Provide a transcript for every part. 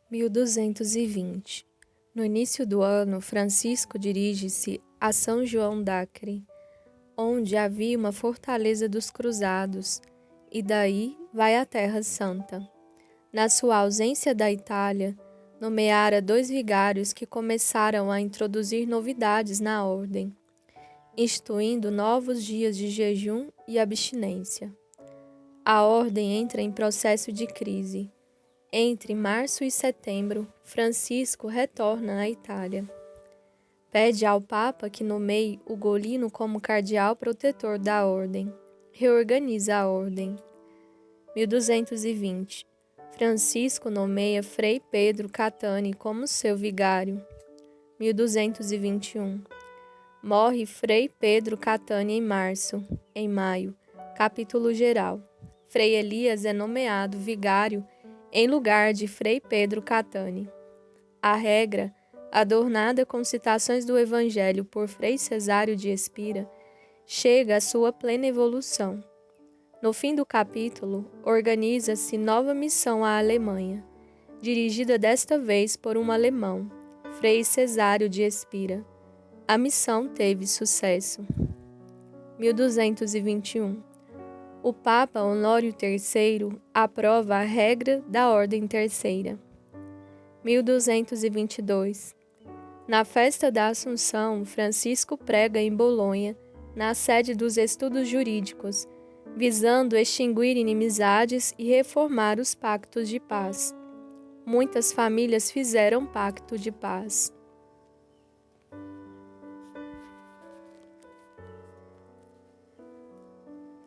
1220. No início do ano, Francisco dirige-se a São João d'Acre, onde havia uma fortaleza dos cruzados, e daí vai à Terra Santa. Na sua ausência da Itália, nomeara 2 vigários que começaram a introduzir novidades na ordem, instituindo novos dias de jejum e abstinência. A ordem entra em processo de crise. Entre março e setembro, Francisco retorna à Itália. Pede ao Papa que nomeie Ugolino como cardeal protetor da ordem. Reorganiza a ordem. 1220. Francisco nomeia Frei Pedro Catani como seu vigário. 1221. Morre Frei Pedro Catani em maio. Capítulo geral. Frei Elias é nomeado vigário em lugar de Frei Pedro Catani. A regra, adornada com citações do Evangelho por Frei Cesário de Espira, chega à sua plena evolução. No fim do capítulo, organiza-se nova missão à Alemanha, dirigida desta vez por um alemão, Frei Cesário de Espira. A missão teve sucesso. 1221. O Papa Honório III aprova a regra da Ordem Terceira. 1222. Na festa da Assunção, Francisco prega em Bolonha, na sede dos estudos jurídicos, visando extinguir inimizades e reformar os pactos de paz. Muitas famílias fizeram pacto de paz. –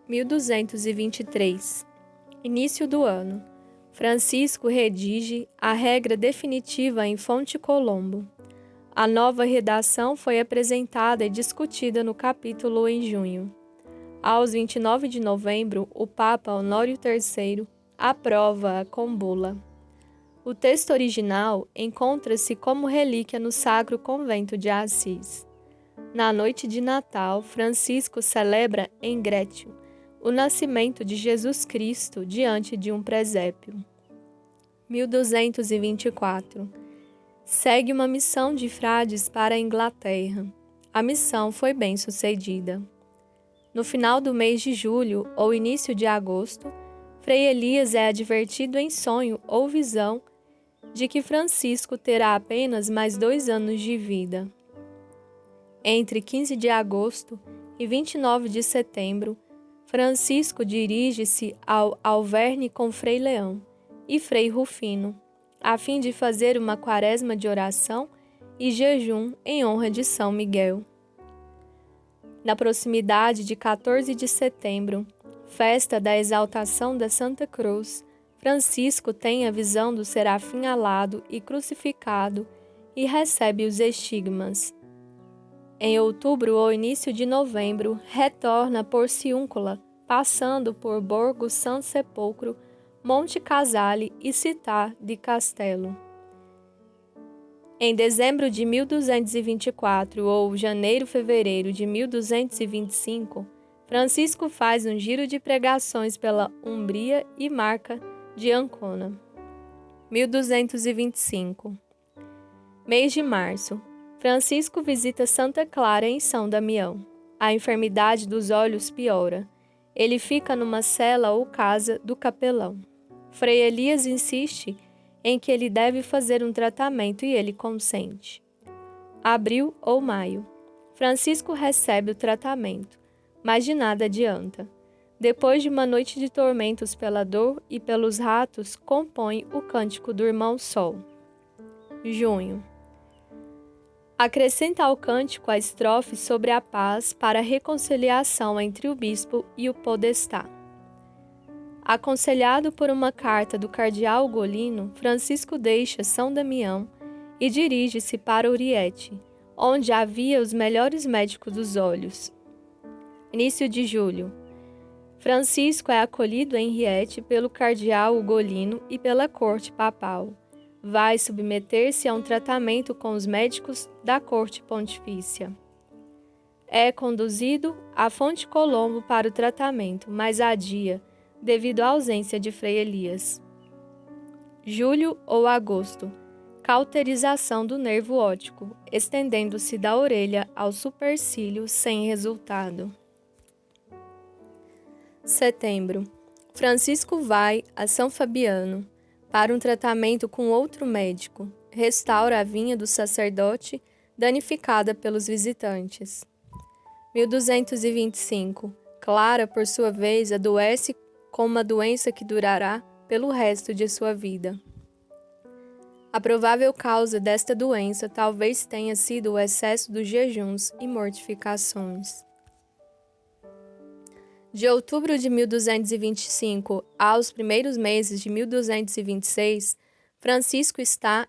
1223. Início do ano. Francisco redige a regra definitiva em Fonte Colombo. A nova redação foi apresentada e discutida no capítulo em junho. Aos 29 de novembro, o Papa Honório III aprova-a com bula. O texto original encontra-se como relíquia no Sacro Convento de Assis. Na noite de Natal, Francisco celebra em Grétio o nascimento de Jesus Cristo diante de um presépio. 1224. Segue uma missão de frades para a Inglaterra. A missão foi bem sucedida. No final do mês de julho ou início de agosto, Frei Elias é advertido em sonho ou visão de que Francisco terá apenas mais 2 anos de vida. Entre 15 de agosto e 29 de setembro, Francisco dirige-se ao Alverne com Frei Leão e Frei Rufino, a fim de fazer uma quaresma de oração e jejum em honra de São Miguel. Na proximidade de 14 de setembro, festa da exaltação da Santa Cruz, Francisco tem a visão do serafim alado e crucificado e recebe os estigmas. Em outubro ou início de novembro, retorna por Ciúncula, passando por Borgo San Sepolcro, Monte Casale e Città di Castello. Em dezembro de 1224 ou janeiro-fevereiro de 1225, Francisco faz um giro de pregações pela Umbria e Marca de Ancona. 1225. Mês de março. Francisco visita Santa Clara em São Damião. A enfermidade dos olhos piora. Ele fica numa cela ou casa do capelão. Frei Elias insiste em que ele deve fazer um tratamento e ele consente. Abril ou maio. Francisco recebe o tratamento, mas de nada adianta. Depois de uma noite de tormentos pela dor e pelos ratos, compõe o Cântico do Irmão Sol. Junho. Acrescenta ao cântico a estrofe sobre a paz para a reconciliação entre o bispo e o podestá. Aconselhado por uma carta do cardeal Ugolino, Francisco deixa São Damião e dirige-se para Oriete, onde havia os melhores médicos dos olhos. Início de julho. Francisco é acolhido em Riete pelo cardeal Ugolino e pela corte papal. Vai submeter-se a um tratamento com os médicos da corte pontifícia. É conduzido à Fonte Colombo para o tratamento, mas adia, devido à ausência de Frei Elias. julho ou agosto, cauterização do nervo óptico, estendendo-se da orelha ao supercílio sem resultado. Setembro. Francisco vai a São Fabiano para um tratamento com outro médico. Restaura a vinha do sacerdote danificada pelos visitantes. 1225. Clara, por sua vez, adoece com uma doença que durará pelo resto de sua vida. A provável causa desta doença talvez tenha sido o excesso dos jejuns e mortificações. De outubro de 1225 aos primeiros meses de 1226, Francisco está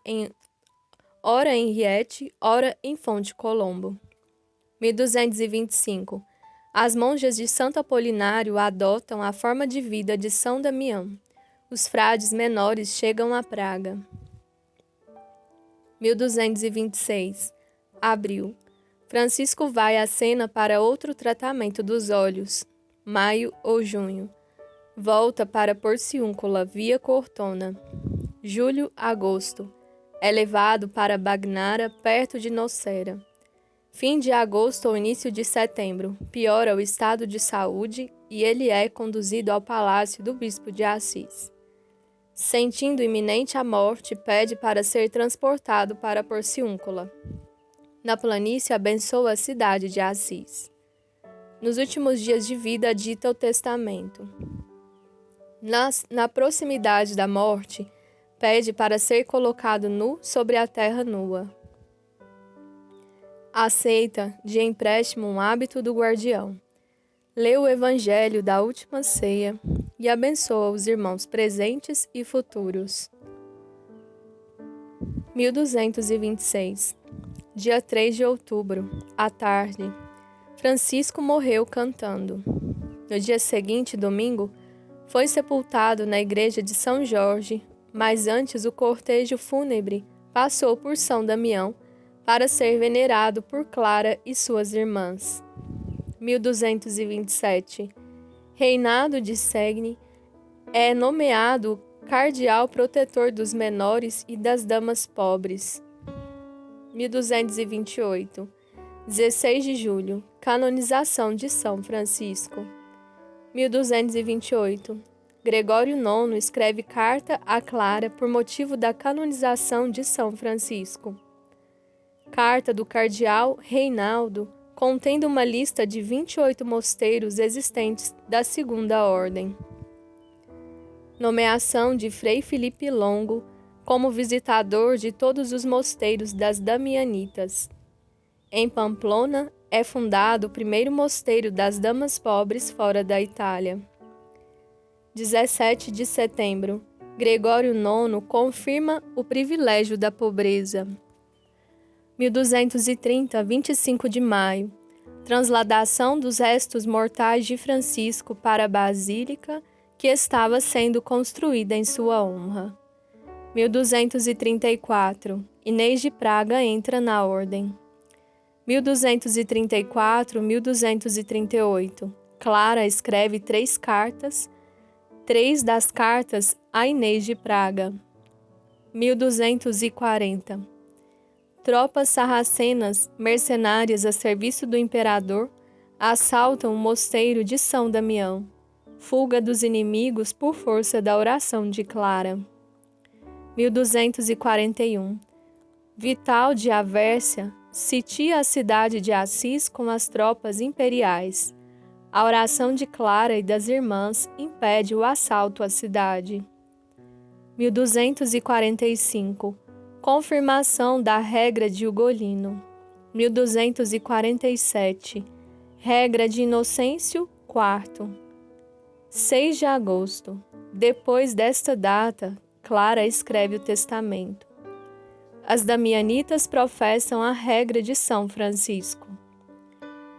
ora em Rieti, ora em Fonte Colombo. 1225. As monjas de Santo Apolinário adotam a forma de vida de São Damião. Os frades menores chegam a Praga. 1226. Abril. Francisco vai a Sena para outro tratamento dos olhos. Maio ou junho. Volta para Porciúncula via Cortona. Julho, agosto. É levado para Bagnara, perto de Nocera. Fim de agosto ou início de setembro. Piora o estado de saúde e ele é conduzido ao palácio do bispo de Assis. Sentindo iminente a morte, pede para ser transportado para Porciúncula. Na planície, abençoa a cidade de Assis. Nos últimos dias de vida, dita o testamento. Na proximidade da morte, pede para ser colocado nu sobre a terra nua. Aceita de empréstimo um hábito do guardião. Lê o Evangelho da Última Ceia e abençoa os irmãos presentes e futuros. 1226. Dia 3 de outubro, à tarde. Francisco morreu cantando. No dia seguinte, domingo, foi sepultado na igreja de São Jorge, mas antes o cortejo fúnebre passou por São Damião para ser venerado por Clara e suas irmãs. 1227. Reinaldo de Segni é nomeado cardeal protetor dos menores e das damas pobres. 1228. 16 de julho. Canonização de São Francisco. 1228. Gregório IX escreve carta a Clara por motivo da canonização de São Francisco. Carta do cardeal Reinaldo, contendo uma lista de 28 mosteiros existentes da Segunda Ordem. Nomeação de Frei Filipe Longo como visitador de todos os mosteiros das Damianitas. Em Pamplona é fundado o primeiro mosteiro das damas pobres fora da Itália. 17 de setembro. Gregório IX confirma o privilégio da pobreza. 1230, 25 de maio. Transladação dos restos mortais de Francisco para a Basílica, que estava sendo construída em sua honra. 1234. Inês de Praga entra na ordem. 1234, 1238. Clara escreve 3 cartas, 3 das cartas a Inês de Praga. 1240. Tropas sarracenas, mercenárias a serviço do imperador, assaltam o mosteiro de São Damião. Fuga dos inimigos por força da oração de Clara. 1241. Vital de Avércia sitia a cidade de Assis com as tropas imperiais. A oração de Clara e das irmãs impede o assalto à cidade. 1245. Confirmação da regra de Ugolino. 1247. Regra de Inocêncio IV. 6 de agosto. Depois desta data, Clara escreve o testamento. As Damianitas professam a regra de São Francisco.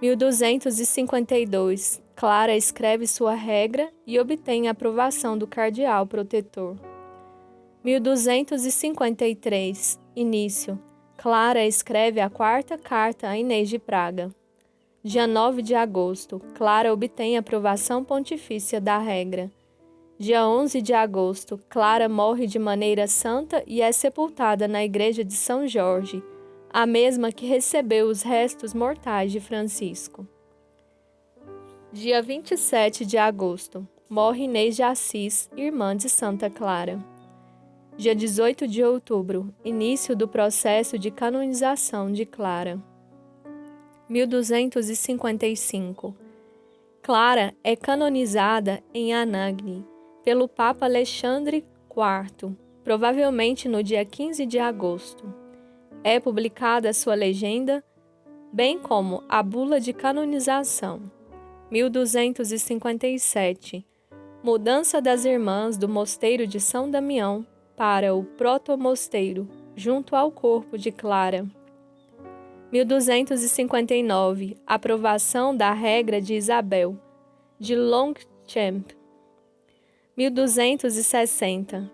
1252. Clara escreve sua regra e obtém a aprovação do cardeal protetor. 1253. Início. Clara escreve a 4ª carta a Inês de Praga. Dia 9 de agosto. Clara obtém a aprovação pontifícia da regra. Dia 11 de agosto, Clara morre de maneira santa e é sepultada na igreja de São Jorge, a mesma que recebeu os restos mortais de Francisco. Dia 27 de agosto, morre Inês de Assis, irmã de Santa Clara. Dia 18 de outubro, início do processo de canonização de Clara. 1255. Clara é canonizada em Anagni pelo Papa Alexandre IV, provavelmente no dia 15 de agosto. É publicada sua legenda, bem como a bula de canonização. 1257. Mudança das irmãs do mosteiro de São Damião para o protomosteiro, junto ao corpo de Clara. 1259. Aprovação da regra de Isabel, de Longchamp. 1260.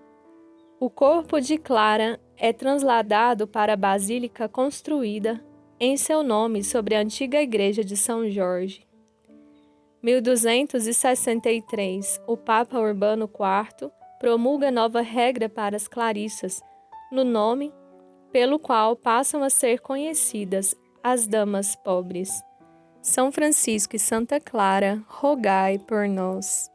O corpo de Clara é trasladado para a basílica construída em seu nome sobre a antiga igreja de São Jorge. 1263. O Papa Urbano IV promulga nova regra para as clarissas, no nome pelo qual passam a ser conhecidas as damas pobres. São Francisco e Santa Clara, rogai por nós.